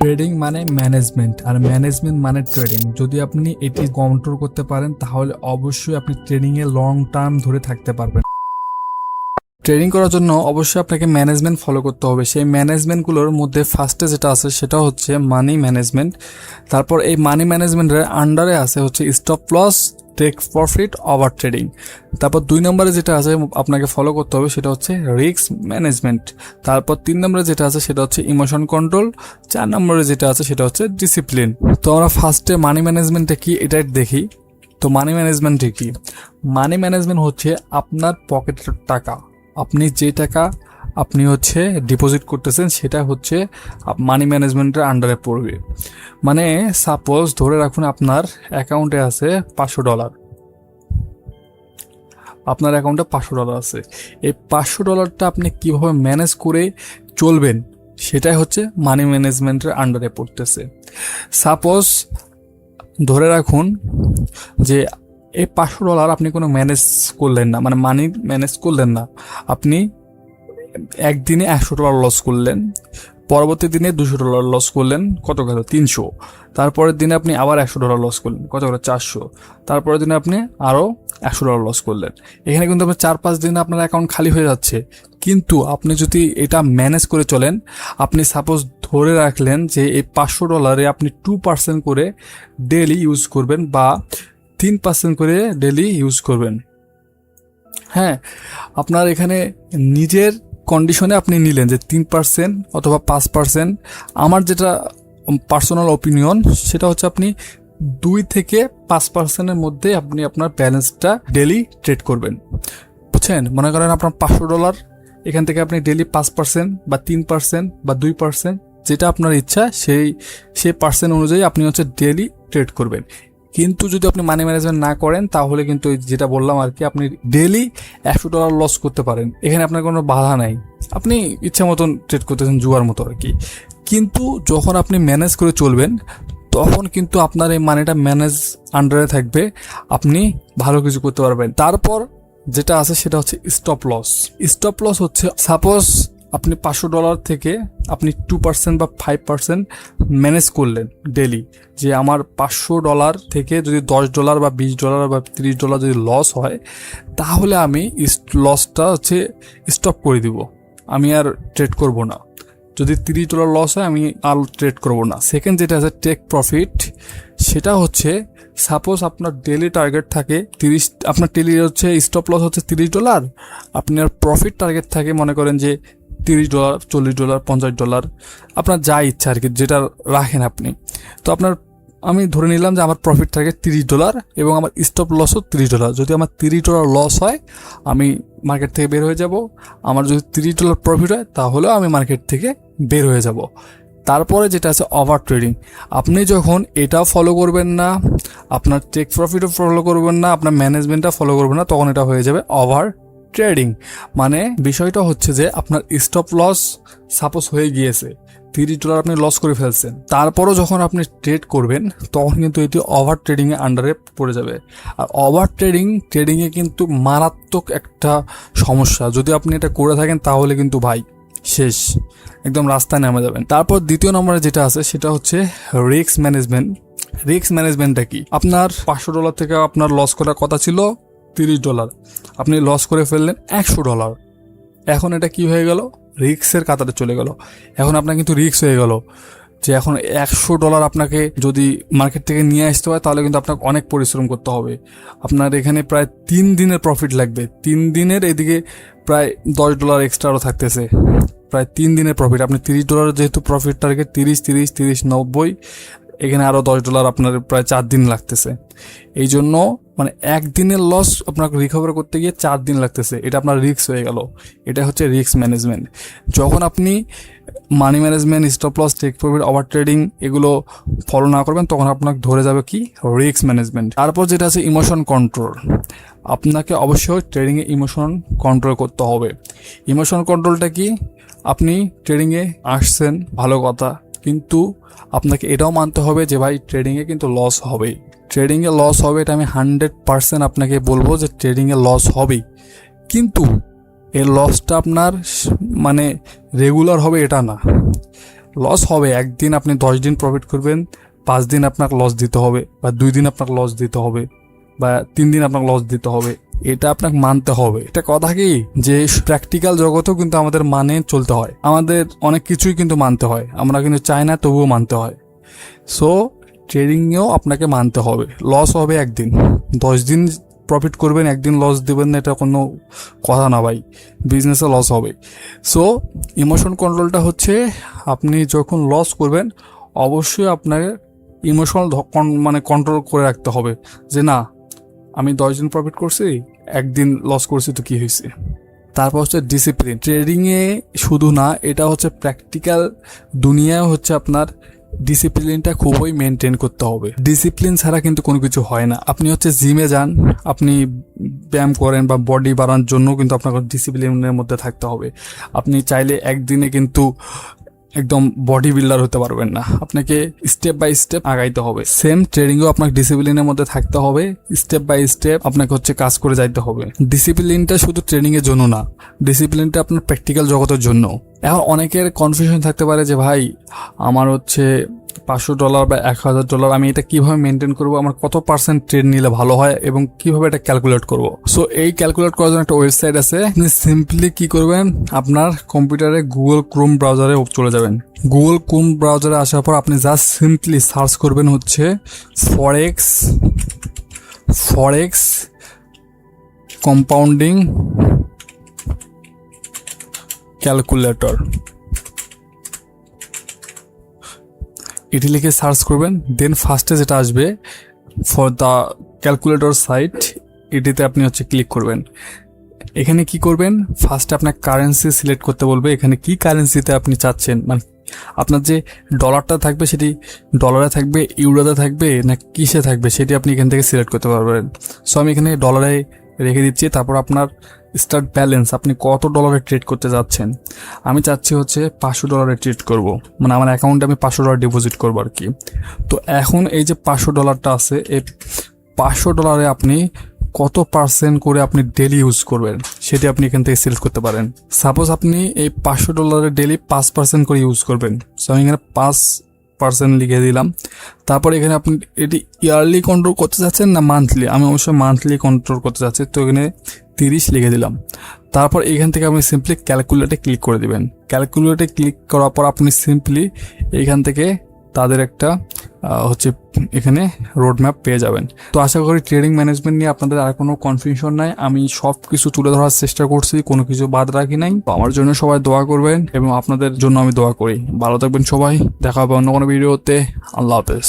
Trading মানে management আর management মানে trading. যদি আপনি এটি কন্ট্রোল করতে পারেন তাহলে অবশ্যই আপনি ট্রেডিং এ লং টার্ম ধরে থাকতে পারবেন। ট্রেডিং করার জন্য অবশ্যই আপনাকে ম্যানেজমেন্ট ফলো করতে হবে। সেই ম্যানেজমেন্টগুলোর মধ্যে ফার্স্টে যেটা আছে সেটা হচ্ছে মানি ম্যানেজমেন্ট। তারপর এই মানি ম্যানেজমেন্টের আন্ডারে আছে হচ্ছে stop loss, take profit, over trading. তারপর 2 নম্বরে যেটা আছে আপনাকে ফলো করতে হবে সেটা হচ্ছে রিস্ক ম্যানেজমেন্ট। তারপর 3 নম্বরে যেটা আছে সেটা হচ্ছে ইমোশন কন্ট্রোল। 4 নম্বরে যেটা আছে সেটা হচ্ছে ডিসিপ্লিন। তো আমরা ফার্স্টে মানি ম্যানেজমেন্টে কি এটা দেখি। তো মানি ম্যানেজমেন্টে কি? মানি ম্যানেজমেন্ট হচ্ছে আপনার পকেটের টাকা, আপনি যে টাকা আপনি হচ্ছে ডিপোজিট করতেছেন সেটা হচ্ছে মানি ম্যানেজমেন্টের আন্ডারে পড়বে। মানে সাপোজ ধরে রাখুন আপনার অ্যাকাউন্টে আছে $500, আপনার অ্যাকাউন্টে $500 আছে। এই $500টা আপনি কিভাবে ম্যানেজ করে চলবেন সেটাই হচ্ছে মানি ম্যানেজমেন্টের আন্ডারে পড়তেছে। সাপোজ ধরে রাখুন যে এই $500 আপনি কোনো ম্যানেজ করলেন না, মানে মানি ম্যানেজ করলেন না, আপনি একদিনে $100 লস করলেন, পরবর্তী দিনে $200 লস করলেন, কত গেল 300। তারপরের দিনে আপনি আবার $100 লস করলেন, কত গেল 400। তারপরের দিনে আপনি আরও $100 লস করলেন। এখানে কিন্তু আপনার 4-5 দিনে আপনার অ্যাকাউন্ট খালি হয়ে যাচ্ছে। কিন্তু আপনি যদি এটা ম্যানেজ করে চলেন, আপনি সাপোজ ধরে রাখলেন যে এই $500 আপনি 2% করে ডেলি ইউজ করবেন বা 3% করে ডেলি ইউজ করবেন। হ্যাঁ, আপনার এখানে নিজের কন্ডিশনে আপনি নিলেন যে 3% অথবা 5%। আমার যেটা পার্সোনাল ওপিনিয়ন সেটা হচ্ছে আপনি 2 থেকে 5%-এর মধ্যে আপনি আপনার ব্যালেন্সটা ডেলি ট্রেড করবেন, বুঝছেন? মনে করেন আপনার $500, এখান থেকে আপনি ডেলি 5% বা 3% বা 2%, যেটা আপনার ইচ্ছা সেই পার্সেন্ট অনুযায়ী আপনি হচ্ছে ডেলি ট্রেড করবেন। কিন্তু যদি আপনি মানি ম্যানেজমেন্ট না করেন তাহলে কিন্তু যেটা বললাম আর কি, আপনি ডেলি $100 লস করতে পারেন। এখানে আপনার কোনো বাধা নাই, আপনি ইচ্ছা মতন ট্রেড করতেছেন, জুয়ার মতো আর কি। কিন্তু যখন আপনি ম্যানেজ করে চলবেন তখন কিন্তু আপনার এই মানিটা ম্যানেজ আন্ডারে থাকবে, আপনি ভালো কিছু করতে পারবেন। তারপর যেটা আছে সেটা হচ্ছে স্টপ লস। স্টপ লস হচ্ছে সাপোজ আপনি $500 থেকে আপনি 2% বা 5% ম্যানেজ করলেন ডেলি, যে আমার $500 থেকে যদি $10 বা $20 বা $30 যদি লস হয় তাহলে আমি লসটা হচ্ছে স্টপ করে দিব, আমি আর ট্রেড করব না। যদি $30 লস হয় আমি আর ট্রেড করব না। সেকেন্ড যেটা আছে টেক প্রফিট, সেটা হচ্ছে সাপোজ আপনার ডেলি টার্গেট থাকে 30, আপনার ডেলি হচ্ছে স্টপ লস হচ্ছে $30, আপনার প্রফিট টার্গেট থাকে মনে করেন যে $30, $40, $50, আপনার যা ইচ্ছা আর কি, যেটা রাখেন আপনি। তো আমি ধরে নিলাম যে আমার প্রফিট টার্গেট $30 এবং আমার স্টপ লসও $30। যদি আমার $30 লস হয় আমি মার্কেট থেকে বের হয়ে যাব, আমার যদি $30 প্রফিট হয় তাহলেও আমি মার্কেট থেকে বের হয়ে যাব। তারপরে যেটা আছে ওভার ট্রেডিং। আপনি যখন এটাও ফলো করবেন না, আপনার টেক প্রফিটও ফলো করবেন না, আপনার ম্যানেজমেন্টটা ফলো করবেন না, তখন এটা হয়ে যাবে ওভার ট্রেডিং। মানে বিষয়টা হচ্ছে যে আপনার স্টপ লস সাপোজ হয়ে গিয়েছে, $30 আপনি লস করে ফেলছেন, তারপরও যখন আপনি ট্রেড করবেন তখন কিন্তু এটি ওভার ট্রেডিংয়ের আন্ডারে পড়ে যাবে। আর ওভার ট্রেডিংয়ে কিন্তু মারাত্মক একটা সমস্যা, যদি আপনি এটা করে থাকেন তাহলে কিন্তু ভাই শেষ, একদম রাস্তায় নেমে যাবেন। তারপর দ্বিতীয় নম্বরে যেটা আছে সেটা হচ্ছে রিস্ক ম্যানেজমেন্ট। রিস্ক ম্যানেজমেন্টটা কি? আপনার $500 থেকে আপনার লস করার কথা ছিল $30, আপনি লস করে ফেললেন $100। এখন এটা কি হয়ে গেল? রিস্কের কাতারে চলে গেল। এখন আপনার কিন্তু রিস্ক হয়ে গেল যে এখন $100 আপনাকে যদি মার্কেট থেকে নিয়ে আসতে হয় তাহলে কিন্তু আপনাকে অনেক পরিশ্রম করতে হবে। আপনার এখানে প্রায় 3 দিনের প্রফিট লাগবে, 3 দিনের, এদিকে প্রায় $10 এক্সট্রা আরও থাকতেছে, প্রায় 3 দিনের প্রফিট। আপনি $30 যেহেতু প্রফিট টার্গেট 30, 90, এখানে আরও $10 আপনার প্রায় 4 দিন লাগতেছে। এই জন্য মানে একদিনের লস আপনাকে রিকভার করতে গিয়ে 4 দিন লাগতেছে, এটা আপনার রিস্ক হয়ে গেল। এটা হচ্ছে রিস্ক ম্যানেজমেন্ট। যখন আপনি money management, stop loss, take profit, over trading এগুলো ফলো না করবেন তখন আপনাকে ধরে যাবে কি রিস্ক ম্যানেজমেন্ট। তারপর যেটা আছে ইমোশন কন্ট্রোল। আপনাকে অবশ্যই ট্রেডিংয়ে ইমোশন কন্ট্রোল করতে হবে। ইমোশন কন্ট্রোলটা কি? আপনি ট্রেডিংয়ে আসছেন ভালো কথা, কিন্তু আপনাকে এটাও মানতে হবে যে ভাই ট্রেডিংয়ে কিন্তু লস হবেই। ট্রেডিংয়ে লস হবে, এটা আমি 100% আপনাকে বলবো যে ট্রেডিংয়ে লস হবেই, কিন্তু এর লসটা আপনার মানে রেগুলার হবে এটা না। লস হবে, একদিন আপনি 10 দিন প্রফিট করবেন, 5 দিন আপনাকে লস দিতে হবে, বা 2 দিন আপনাকে লস দিতে হবে, বা 3 দিন আপনাকে লস দিতে হবে। এটা আপনাকে মানতে হবে। এটা কথা কি যে প্র্যাকটিক্যাল জগতেও কিন্তু আমাদের মানে চলতে হয়, আমাদের অনেক কিছুই কিন্তু মানতে হয়, আমরা কিন্তু চাই না তবুও মানতে হয়। সো ট্রেডিংয়েও আপনাকে মানতে হবে। লস হবে একদিন, 10 দিন প্রফিট করবেন, একদিন লস দেবেন না, এটা কোনো কথা না ভাই, বিজনেসে লস হবে। সো ইমোশন কন্ট্রোলটা হচ্ছে আপনি যখন লস করবেন অবশ্যই আপনাকে ইমোশনাল মানে কন্ট্রোল করে রাখতে হবে যে না, আমি 10 দিন প্রফিট করছি, একদিন লস করছি, তো কি হয়েছে। তারপর হচ্ছে ডিসিপ্লিন। ট্রেডিংয়ে শুধু না, এটা হচ্ছে প্র্যাকটিক্যাল দুনিয়ায় হচ্ছে আপনার ডিসিপ্লিনটা খুবই মেনটেন করতে হবে। ডিসিপ্লিন ছাড়া কিন্তু কোনো কিছু হয় না। আপনি হচ্ছে জিমে যান, আপনি ব্যায়াম করেন বা বডি বাড়ানোর জন্য কিন্তু আপনাকে ডিসিপ্লিনের মধ্যে থাকতে হবে। আপনি চাইলে একদিনে কিন্তু একদম বডি বিল্ডার হতে পারবেন না, আপনাকে স্টেপ বাই স্টেপ আগাইতে হবে। সেম ট্রেডিংও আপনাকে ডিসিপ্লিনের মধ্যে থাকতে হবে, স্টেপ বাই স্টেপ আপনাকে হচ্ছে কাজ করে যাইতে হবে। ডিসিপ্লিনটা শুধু ট্রেডিং এর জন্য না, ডিসিপ্লিনটা আপনার প্র্যাকটিক্যাল জগতের জন্য। এখন অনেকের কনফিউশন থাকতে পারে যে ভাই আমার হচ্ছে $500 বা $1000, আমি এটা কিভাবে মেনটেন করবো, আমার কত পার্সেন্ট ট্রেড নিলে ভালো হয় এবং কিভাবে এটা ক্যালকুলেট করব। সো এই ক্যালকুলেট করার জন্য একটা ওয়েবসাইট আছে। আপনি সিম্পলি কি করবেন, আপনার কম্পিউটারে গুগল ক্রোম ব্রাউজারে চলে যাবেন। গুগল ক্রোম ব্রাউজারে আসার পর আপনি জাস্ট সিম্পলি সার্চ করবেন হচ্ছে ফরেক্স কম্পাউন্ডিং ক্যালকুলেটর, এটি লিখে সার্চ করবেন। দেন ফার্স্টে যেটা আসবে ফর দ্য ক্যালকুলেটর সাইট, এটিতে আপনি হচ্ছে ক্লিক করবেন। এখানে কি করবেন, ফার্স্টে আপনার কারেন্সি সিলেক্ট করতে বলবে। এখানে কি কারেন্সিতে আপনি চাচ্ছেন, মানে আপনার যে ডলারটা থাকবে সেটি ডলারে থাকবে, ইউরোতে থাকবে, না কিসে থাকবে, সেটি আপনি এখান থেকে সিলেক্ট করতে পারবেন। সো আমি এখানে ডলারে রেখে দিচ্ছি। তারপর আপনার স্টার্ট ব্যালেন্স, আপনি কত ডলারে ট্রেড করতে যাচ্ছেন। আমি চাচ্ছি হচ্ছে $500 ট্রেড করব, মানে আমার অ্যাকাউন্টে আমি $500 ডিপোজিট করবো আর কি। তো এখন এই যে $500 আছে, এই $500 আপনি কত পার্সেন্ট করে আপনি ডেলি ইউজ করবেন সেটি আপনি এখান থেকে সিলেক্ট করতে পারেন। সাপোজ আপনি এই $500 ডেলি 5% করে ইউজ করবেন। সো আমি এখানে 5% লিখে দিলাম। তারপর এখানে আপনি এটি ইয়ারলি কন্ট্রোল করতে চাচ্ছেন না মান্থলি, আমি অবশ্যই মান্থলি কন্ট্রোল করতে চাচ্ছি, তো এখানে 30 লিখে দিলাম। তারপর এখান থেকে আপনি সিম্পলি ক্যালকুলেটে ক্লিক করে দিবেন। ক্যালকুলেটে ক্লিক করার পর আপনি সিম্পলি এখান থেকে তাদের একটা হচ্ছে এখানে রোড ম্যাপ পেয়ে যাবেন। তো আশা করি ট্রেডিং ম্যানেজমেন্ট নিয়ে আপনাদের আর কোনো কনফিউশন নাই, আমি সব কিছু তুলে ধরার চেষ্টা করছি, কোনো কিছু বাদ রাখি নাই। তো আমার জন্য সবাই দোয়া করবেন এবং আপনাদের জন্য আমি দোয়া করি। ভালো থাকবেন সবাই, দেখা হবে অন্য কোনো ভিডিওতে। আল্লাহ হাফেজ।